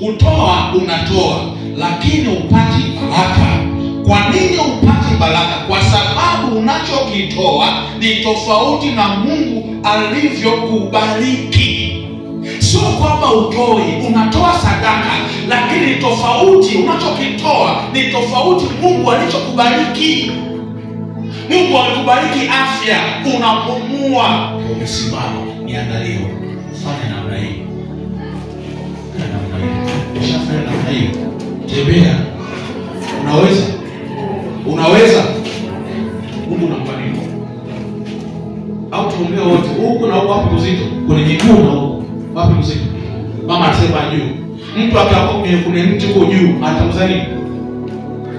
Kutoa unatoa, lakini upati baraka. Kwa nini upati baraka? Kwa sababu unachokitoa ni tofauti na Mungu alivyokubariki. Sio kwamba utoi, unatoa sadaka, lakini tofauti, unachokitoa ni tofauti Mungu alichokubariki. Mungu alikubariki afya, unapumua, umesimama. Niangalie, fanya namna hii. Ushafanya namna hii. Tembea. Unaweza. Mungu unambariki. Au tuombea wote. Huko na huko wapi uzito? Kwenye miguu na huko. Wapi uzito? Mama anasema juu. Mtu akaamua kwenye mti huko juu, atamza nini?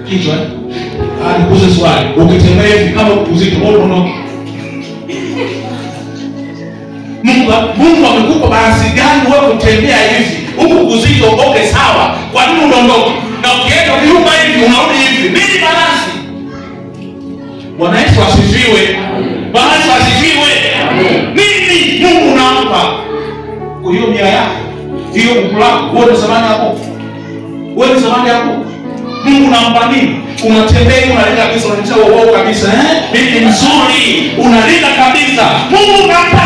Kichwa. Nikuulize swali. Ukitembea hivi kama uzito unaondoka. Mungu amekupa baraka gani wewe kutembea hivi? Huko uzito ukoke sawa. Kwa nini unaondoka? Na ukienda nyuma hivi unarudi hivi. Nini balance? Bwana Yesu asifiwe. Bwana Yesu asifiwe. Nini Mungu unampa? Kwa hiyo nia yako, hiyo mkulako, wewe zamani hapo. Wewe zamani hapo. Mungu unampa nini? Unatembea unalinda kabisa, unanisha wao kabisa, mimi ni mzuri, unalinda kabisa. Mungu unampa